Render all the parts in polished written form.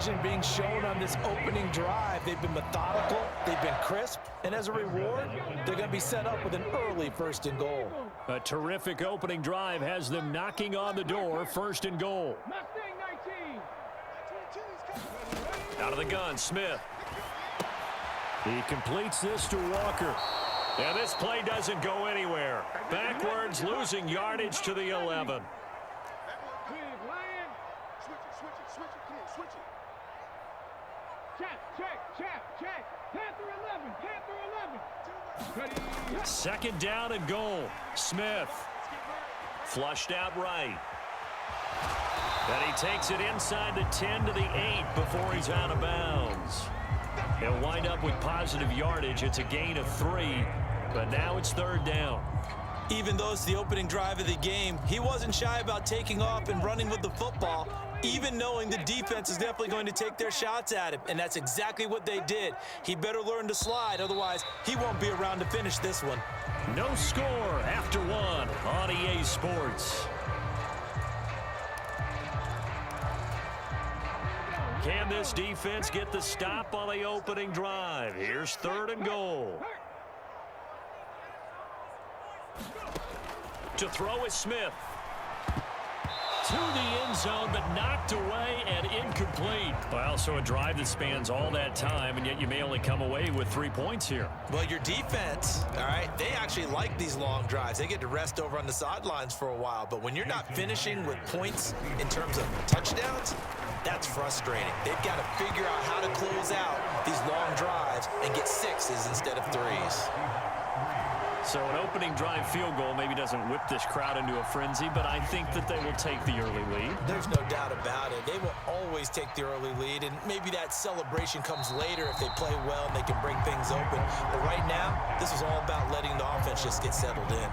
precision being shown on this opening drive. They've been methodical, they've been crisp, and as a reward, they're going to be set up with an early 1st and goal. A terrific opening drive has them knocking on the door, 1st and goal. Out of the gun, Smith. He completes this to Walker. And this play doesn't go anywhere. Backwards, losing yardage to the 11. Second down and goal. Smith. Flushed out right. And he takes it inside the 10 to the 8 before he's out of bounds. He'll wind up with positive yardage. It's a gain of 3, but now it's 3rd down. Even though it's the opening drive of the game, he wasn't shy about taking off and running with the football, even knowing the defense is definitely going to take their shots at him, and that's exactly what they did. He better learn to slide, otherwise he won't be around to finish this one. No score after 1 on EA Sports. Can this defense get the stop on the opening drive? Here's 3rd and goal. To throw is Smith. To the end zone, but knocked away and incomplete. Well, so a drive that spans all that time, and yet you may only come away with 3 points here. Well, your defense, all right, they actually like these long drives. They get to rest over on the sidelines for a while, but when you're not finishing with points in terms of touchdowns, that's frustrating. They've got to figure out how to close out these long drives and get 6s instead of 3s. So an opening drive field goal maybe doesn't whip this crowd into a frenzy, but I think that they will take the early lead. There's no doubt about it. They will always take the early lead, and maybe that celebration comes later if they play well and they can break things open. But right now, this is all about letting the offense just get settled in.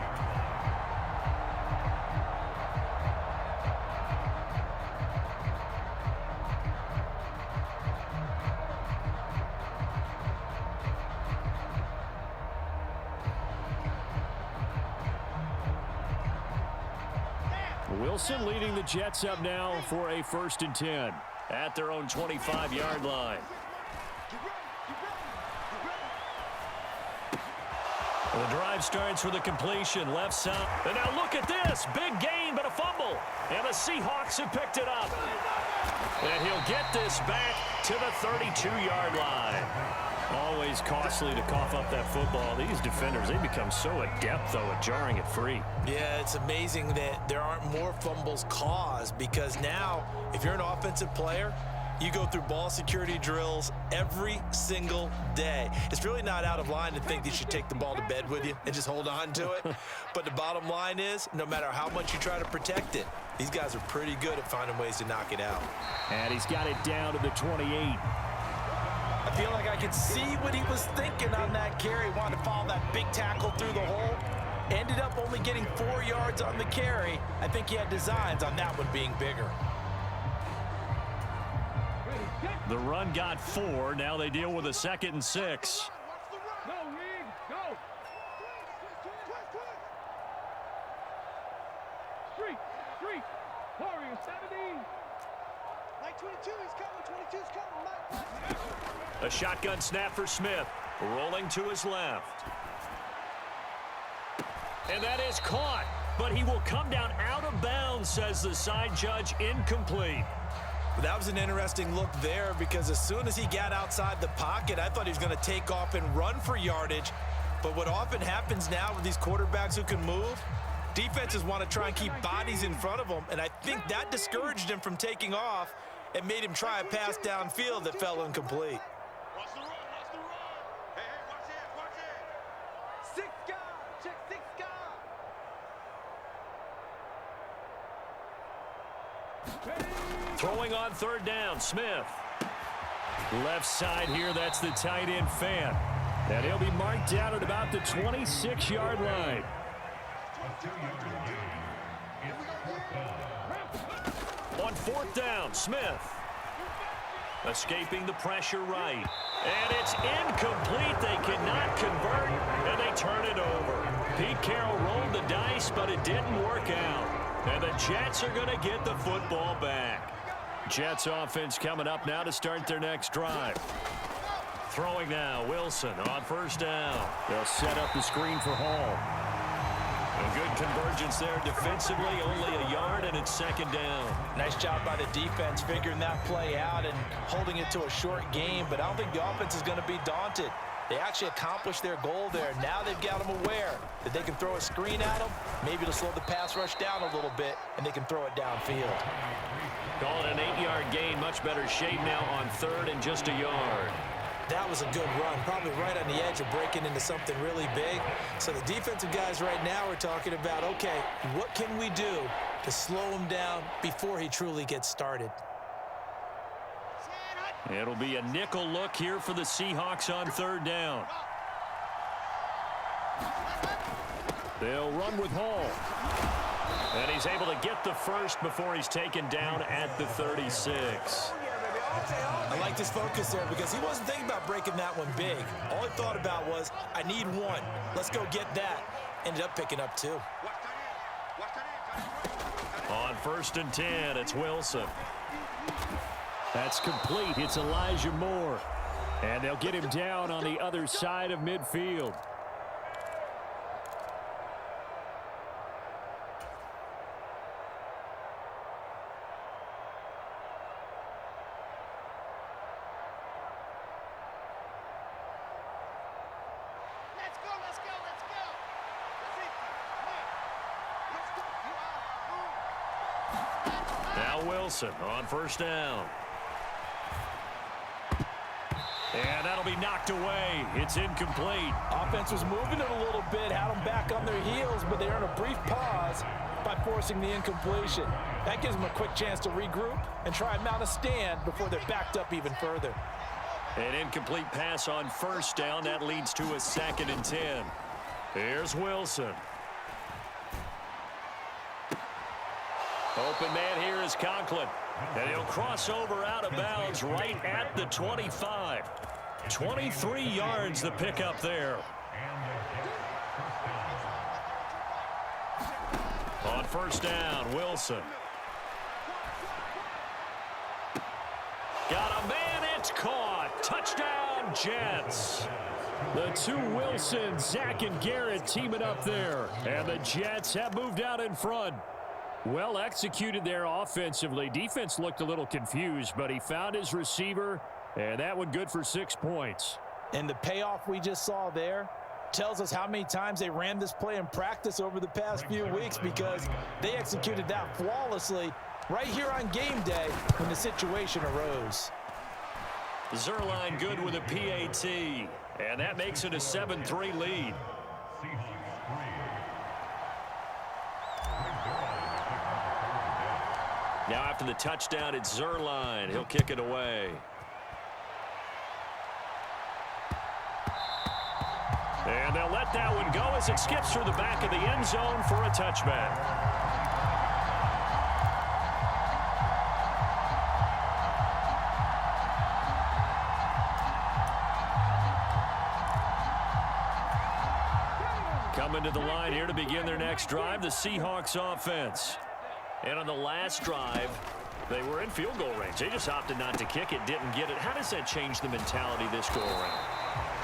Wilson leading the Jets up now for a 1st and 10 at their own 25-yard line. The drive starts with a completion left side. And now look at this. Big gain, but a fumble. And the Seahawks have picked it up. And he'll get this back to the 32-yard line. Always costly to cough up that football. These defenders, they become so adept, though, at jarring it free. Yeah, it's amazing that there aren't more fumbles caused, because now, if you're an offensive player, you go through ball security drills every single day. It's really not out of line to think that you should take the ball to bed with you and just hold on to it. But the bottom line is, no matter how much you try to protect it, these guys are pretty good at finding ways to knock it out. And he's got it down to the 28. I feel like I could see what he was thinking on that carry. Wanted to follow that big tackle through the hole. Ended up only getting 4 yards on the carry. I think he had designs on that one being bigger. The run got 4. Now they deal with a 2nd and 6. A shotgun snap for Smith. Rolling to his left. And that is caught. But he will come down out of bounds, says the side judge. Incomplete. That was an interesting look there, because as soon as he got outside the pocket, I thought he was going to take off and run for yardage. But what often happens now with these quarterbacks who can move, defenses want to try and keep bodies in front of them, and I think that discouraged him from taking off and made him try a pass downfield that fell incomplete. Watch the run, watch the run. Hey, watch it. 6 guard, check 6 guard. Throwing on 3rd down, Smith. Left side here, that's the tight end fan. And he'll be marked down at about the 26-yard line. On 4th down, Smith. Escaping the pressure right. And it's incomplete. They cannot convert, and they turn it over. Pete Carroll rolled the dice, but it didn't work out. And the Jets are going to get the football back. Jets offense coming up now to start their next drive. Throwing now, Wilson on first down. They'll set up the screen for Hall. A good convergence there defensively, only a yard, and it's second down. Nice job by the defense figuring that play out and holding it to a short game, but I don't think the offense is going to be daunted. They actually accomplished their goal there. Now they've got them aware that they can throw a screen at them, maybe to slow the pass rush down a little bit, and they can throw it downfield. Call it an 8-yard gain, much better shape now on third and just a yard. That was a good run, probably right on the edge of breaking into something really big. So the defensive guys right now are talking about, okay, what can we do to slow him down before he truly gets started? It'll be a nickel look here for the Seahawks on third down. They'll run with Hall. And he's able to get the first before he's taken down at the 36. I like this focus there because he wasn't thinking about breaking that one big. All he thought about was, I need one. Let's go get that. Ended up picking up two. On first and 10, it's Wilson. That's complete. It's Elijah Moore. And they'll get him down on the other side of midfield. Wilson on first down. And that'll be knocked away. It's incomplete. Offense was moving it a little bit, had them back on their heels, but they earned a brief pause by forcing the incompletion. That gives them a quick chance to regroup and try and mount a stand before they're backed up even further. An incomplete pass on first down. That leads to a 2nd and 10. Here's Wilson. Open man here is Conklin. And he'll cross over out of bounds right at the 25. 23 yards the pickup there. On first down, Wilson. Got a man, it's caught. Touchdown, Jets. The two Wilsons, Zach and Garrett teaming up there. And the Jets have moved out in front. Well executed there offensively. Defense looked a little confused, but he found his receiver, and that one good for 6 points. And the payoff we just saw there tells us how many times they ran this play in practice over the past few weeks, because they executed that flawlessly right here on game day when the situation arose. Zerline good with a PAT, and that makes it a 7-3 lead. Now after the touchdown, it's Zerline. He'll kick it away. And they'll let that one go as it skips through the back of the end zone for a touchback. Coming to the line here to begin their next drive, the Seahawks offense. And on the last drive, they were in field goal range. They just opted not to kick it, didn't get it. How does that change the mentality this go around?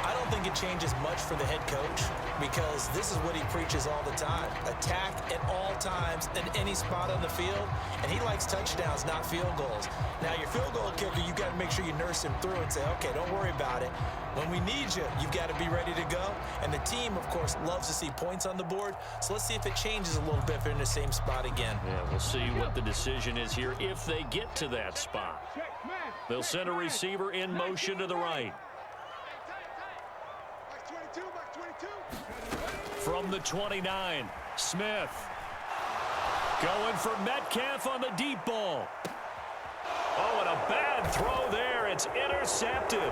I don't think it changes much for the head coach, because this is what he preaches all the time. Attack at all times in any spot on the field, and he likes touchdowns, not field goals. Now, your field goal kicker, you've got to make sure you nurse him through and say, okay, don't worry about it. When we need you, you've got to be ready to go. And the team, of course, loves to see points on the board. So let's see if it changes a little bit if they're in the same spot again. Yeah, we'll see what the decision is here if they get to that spot. They'll send a receiver in motion to the right. From the 29, Smith. Going for Metcalf on the deep ball. Oh, and a bad throw there. It's intercepted.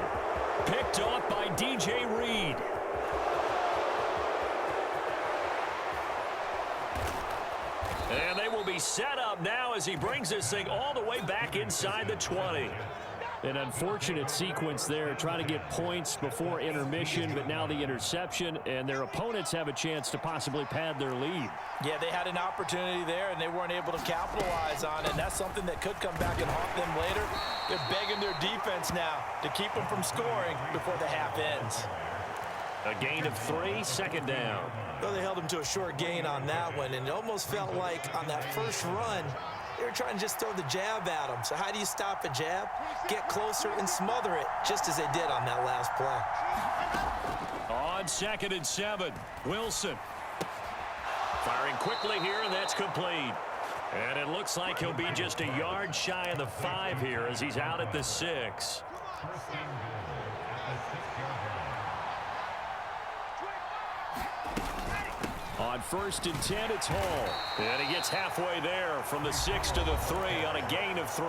Picked off by DJ Reed. And they will be set up now as he brings this thing all the way back inside the 20. An unfortunate sequence there, trying to get points before intermission, but now the interception, and their opponents have a chance to possibly pad their lead. Yeah, they had an opportunity there, and they weren't able to capitalize on it, and that's something that could come back and haunt them later. They're begging their defense now to keep them from scoring before the half ends. A gain of 3, second down. Well, they held them to a short gain on that one, and it almost felt like on that first run, they were trying to just throw the jab at them. So how do you stop a jab? Get closer and smother it, just as they did on that last play. On 2nd and 7, Wilson. Firing quickly here, and that's complete. And it looks like he'll be just a yard shy of the 5 here as he's out at the 6. On 1st and 10, it's Hall. And he gets halfway there from the 6 to the 3 on a gain of 3.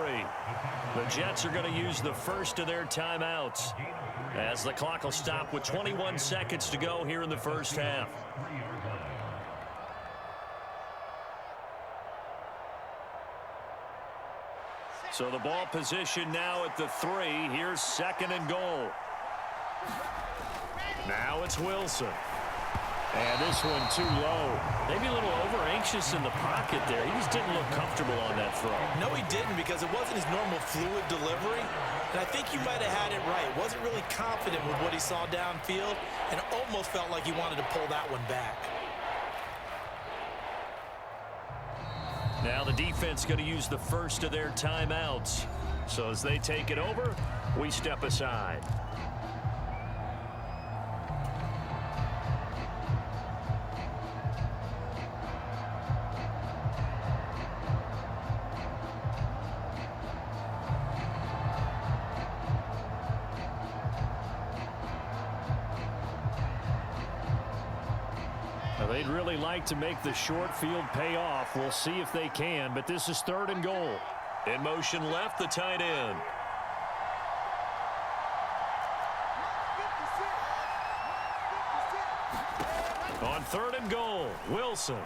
The Jets are going to use the first of their timeouts as the clock will stop with 21 seconds to go here in the first half. So the ball position now at the 3. Here's 2nd and goal. Now it's Wilson. And this one too low. Maybe a little over-anxious in the pocket there. He just didn't look comfortable on that throw. No, he didn't, because it wasn't his normal fluid delivery. And I think you might have had it right. Wasn't really confident with what he saw downfield, and it almost felt like he wanted to pull that one back. Now the defense going to use the first of their timeouts. So as they take it over, we step aside. They'd really like to make the short field pay off. We'll see if they can, but this is 3rd and goal. In motion left, the tight end. On 3rd and goal, Wilson.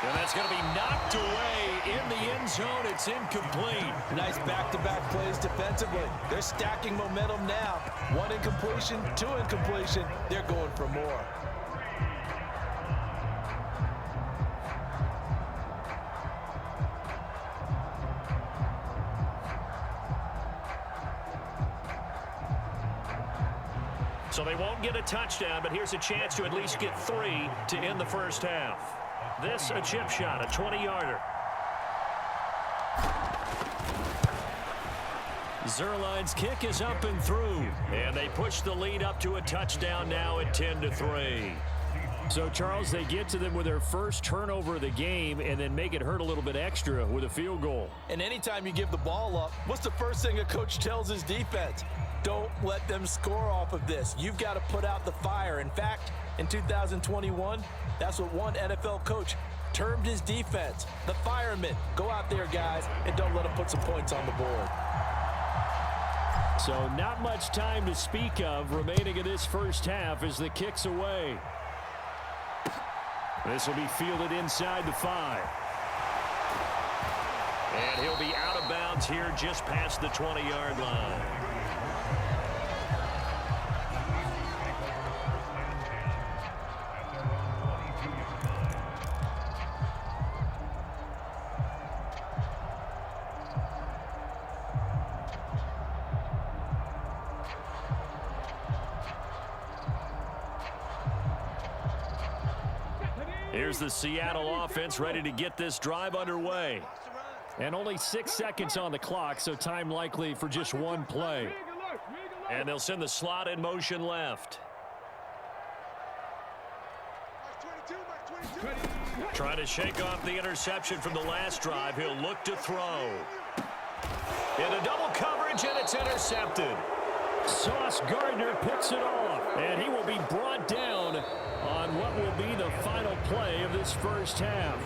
And that's going to be knocked away in the end zone. It's incomplete. Nice back-to-back plays defensively. They're stacking momentum now. 1 incompletion, 2 incompletion. They're going for more. So they won't get a touchdown, but here's a chance to at least get 3 to end the first half. This a chip shot, a 20-yarder. Zerline's kick is up and through. And they push the lead up to a touchdown now at 10-3. So, Charles, they get to them with their first turnover of the game and then make it hurt a little bit extra with a field goal. And anytime you give the ball up, what's the first thing a coach tells his defense? Don't let them score off of this. You've got to put out the fire. In fact, in 2021, that's what one NFL coach termed his defense. The firemen. Go out there, guys, and don't let them put some points on the board. So not much time to speak of remaining in this first half as the kick's away. This will be fielded inside the 5. And he'll be out of bounds here just past the 20-yard line. Here's the Seattle offense ready to get this drive underway. And only 6 seconds on the clock, so time likely for just one play. And they'll send the slot in motion left. Trying to shake off the interception from the last drive. He'll look to throw. Into double coverage, and it's intercepted. Sauce Gardner picks it off, and he will be brought down on what will be the final play of this first half.